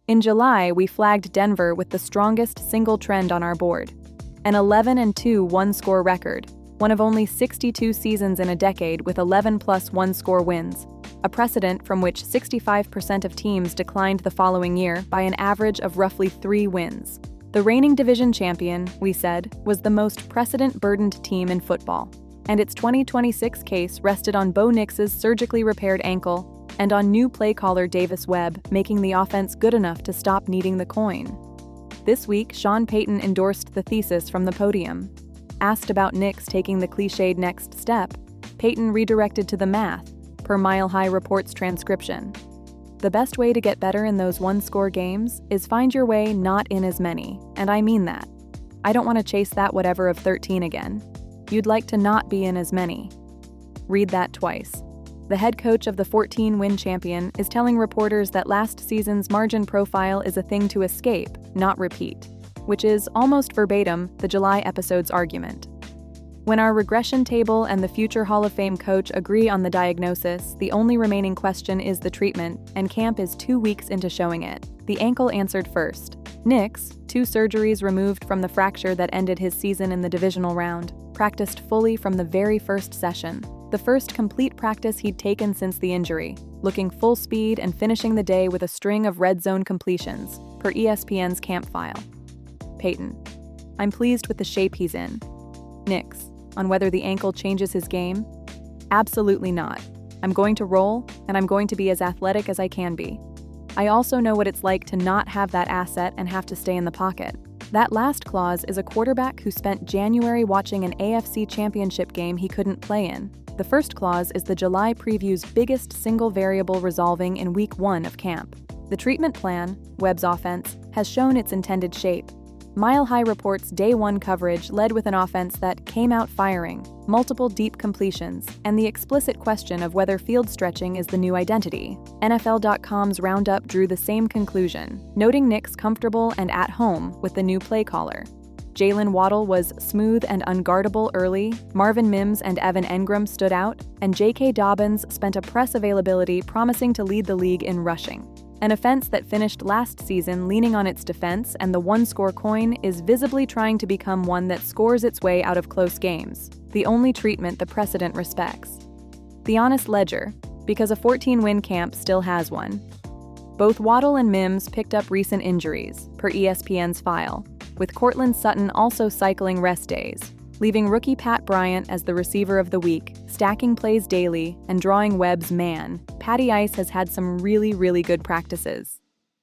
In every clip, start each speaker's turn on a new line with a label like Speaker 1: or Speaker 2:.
Speaker 1: In July, we flagged Denver with the strongest single trend on our board. An 11-2 one-score record, one of only 62 seasons in a decade with 11+ one-score wins, a precedent from which 65% of teams declined the following year by an average of roughly 3 wins. The reigning division champion, we said, was the most precedent-burdened team in football, and its 2026 case rested on Bo Nix's surgically repaired ankle and on new play caller Webb making the offense good enough to stop needing the coin. This week, Sean Payton endorsed the thesis from the podium. Asked about Nix taking the cliched next step, Payton redirected to the math, per Mile High Report's transcription. The best way to get better in those one-score games is find your way not in as many, and I mean that. I don't want to chase that whatever of 13 again. You'd like to not be in as many. Read that twice. The head coach of the 14-win champion is telling reporters that last season's margin profile is a thing to escape, not repeat, which is almost verbatim the July episode's argument. When our regression table and the future Hall of Fame coach agree on the diagnosis, the only remaining question is the treatment, and camp is 2 weeks into showing it. The ankle answered first. Nix, 2 surgeries removed from the fracture that ended his season in the divisional round, practiced fully from the very first session, the first complete practice he'd taken since the injury, looking full speed and finishing the day with a string of red zone completions, per ESPN's camp file. Payton: I'm pleased with the shape he's in. Nix: on whether the ankle changes his game? Absolutely not. I'm going to roll, and I'm going to be as athletic as I can be. I also know what it's like to not have that asset and have to stay in the pocket. That last clause is a quarterback who spent January watching an AFC championship game he couldn't play in. The first clause is the July preview's biggest single variable resolving in week 1 of camp. The treatment plan, Webb's offense, has shown its intended shape. Mile High Report's Day 1 coverage led with an offense that came out firing, multiple deep completions, and the explicit question of whether field stretching is the new identity. NFL.com's roundup drew the same conclusion, noting Nix comfortable and at home with the new play caller. Jalen Waddle was smooth and unguardable early, Marvin Mims and Evan Engram stood out, and J.K. Dobbins spent a press availability promising to lead the league in rushing. An offense that finished last season leaning on its defense and the one-score coin is visibly trying to become one that scores its way out of close games, the only treatment the precedent respects. The honest ledger, because a 14-win camp still has one. Both Waddle and Mims picked up recent injuries, per ESPN's file, with Courtland Sutton also cycling rest days, leaving rookie Pat Bryant as the receiver of the week, stacking plays daily, and drawing Webb's man. Patty Ice has had some really good practices.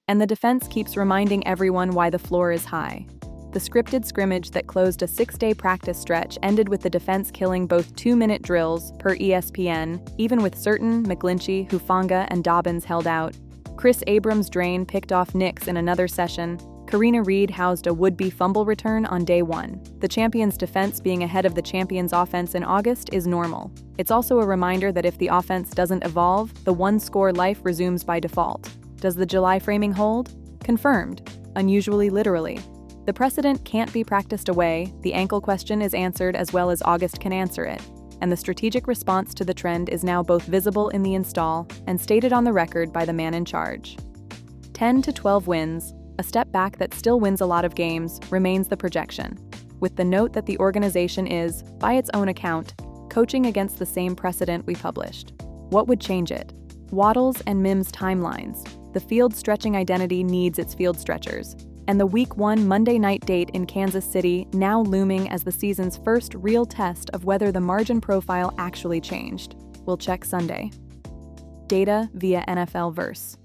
Speaker 1: And the defense keeps reminding everyone why the floor is high. The scripted scrimmage that closed a 6-day practice stretch ended with the defense killing both 2-minute drills, per ESPN, even with Certain, McGlinchey, Hufanga, and Dobbins held out. Chris Abrams' drain picked off Nix in another session. Karina Reed housed a would-be fumble return on day 1. The champion's defense being ahead of the champion's offense in August is normal. It's also a reminder that if the offense doesn't evolve, the one-score life resumes by default. Does the July framing hold? Confirmed. Unusually literally. The precedent can't be practiced away, the ankle question is answered as well as August can answer it, and the strategic response to the trend is now both visible in the install and stated on the record by the man in charge. 10 to 12 wins, a step back that still wins a lot of games, remains the projection, with the note that the organization is, by its own account, coaching against the same precedent we published. What would change it? Waddle's and Mims' timelines. The field stretching identity needs its field stretchers, and the Week 1 Monday night date in Kansas City now looming as the season's first real test of whether the margin profile actually changed. We'll check Sunday. Data via NFL Verse.